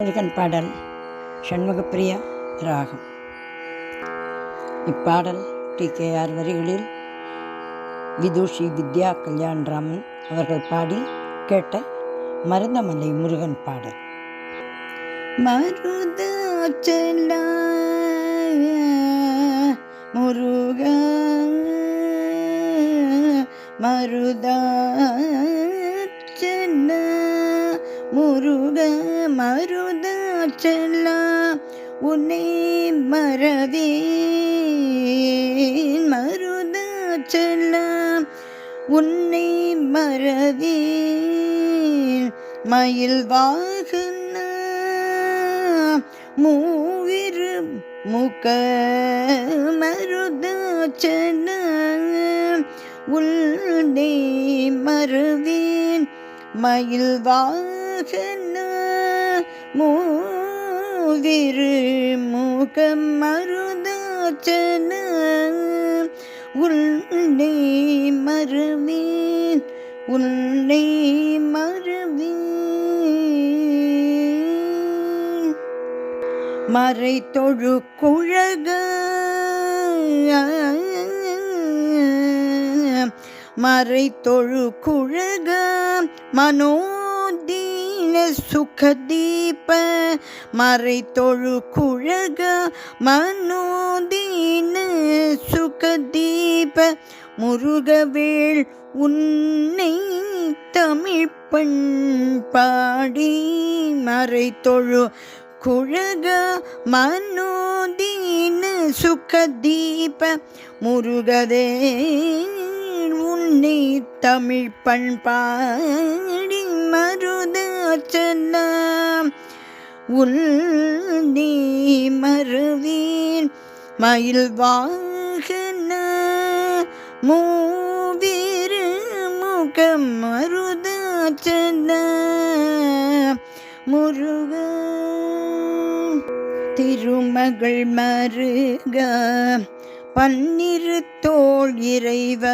முருகன் பாடல் ஷண்முகப்பிரியா ராகம். இப்பாடல் TKR வரிகளில் விதுஷி வித்யா கல்யாண்ராமன் அவர்கள் பாடி கேட்ட மருதமலை முருகன் பாடல். மருதாச்சல முருக மருதாச்சல முருக மருதாச்சல உன்னை மறவேன் மருதாச்சல உன்னை மறவேன் மயில் வாகன மூவிரு முக மருதாச்சல உன்னை மறவேன் மயில் வாகன மூவிரு முக மருதாச்சல உன்னை மறவேன் உன்னை மறவேன். மறை தொழு குழக மறை தொழு குழக மனோதீன சுகதீப மறை தொழு குழக மனோதீன சுகதீப முருகவேள் உன்னை தமிழ் பண்பாடி மறை தொழு குழக மனோதீன சுகதீப முருகவே உன்னை தமிழ் பண்பாடி மருதாச்சல உன்னை மறவேன் மயில் வாகன மூவிரு முக மருதாச்சல முருக. திருமகள் மருக பன்னிரு தோள் இறைவ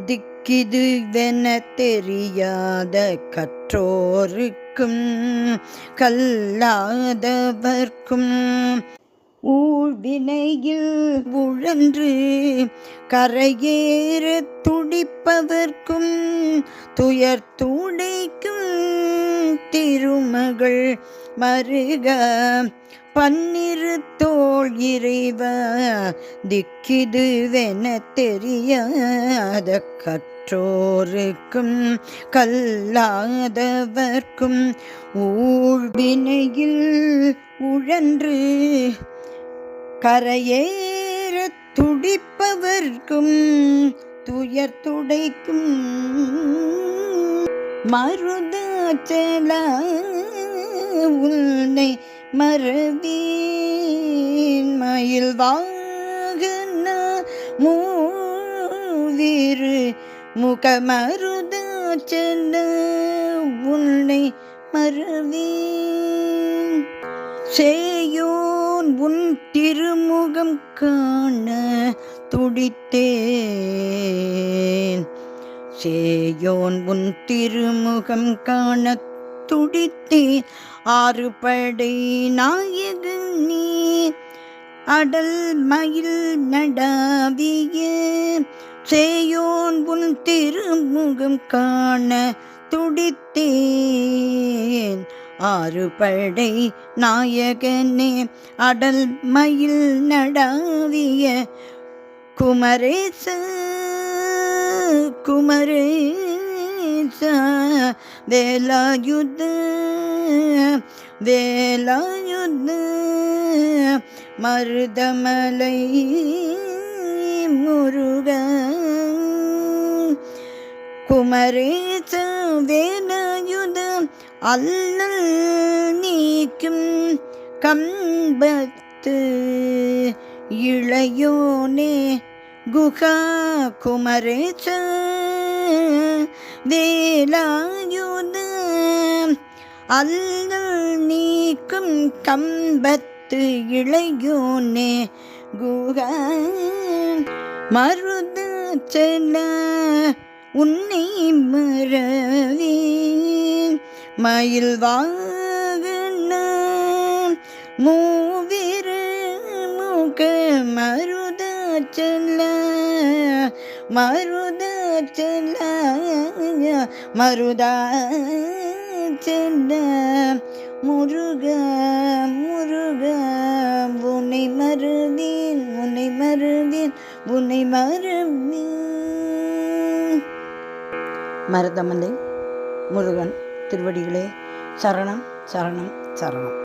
திக்கிதுவென தெரியாத கற்றோருக்கும் கல்லாதவர்க்கும் ஊழ்வினையில் உழன்று கரையேற துடிப்பவர்க்கும் துயர் துடைக்கும் திருமகள் மருக பன்னிரு தோள் இறைவ திக்கிதுவென தெரியாத கற்றோருக்கும் கல்லாதவர்க்கும் ஊழ்வினையில் உழன்று கரையேற துடிப்பவர்க்கும் துயர் துடைக்கும் மருதாச்சல உன்னை மறவேன் மயில் வாகன மூவிரு முக மருதாச்சல உன்னை மறவேன். சேயோன் உன் திருமுகம் காண துடித்தேன் சேயோன் உன் திருமுகம் காண துடித்தேன் ஆறு படை நாயகன் நீ அடல் மயில் நடாவிய சேயோன் உன் திருமுகம் காண துடித்தேன் ஆறு படை நாயகனே அடல் மயில் நடாவிய குமரேச குமரேச வேலாயுத வேலாயுத மருதமலை முருக குமரேச வேலாயுத அல்லல் நீக்கும் கம்பத்து இளையோனே குகா குமரேச வேலாயுத அல்லல் நீக்கும் கம்பத்து இளையோனே குகா மருதாச்சல உன்னை மறவேன் மயில் வாகன மூவிரு முக மருதாச்சல மருதாச்சல மருதாச்சல முருக முருக உன்னை மருதேன் உன்னை மருதேன் உன்னை மருதேன். மருதமலை முருகன் திருவடிகளே சரணம் சரணம் சரணம்.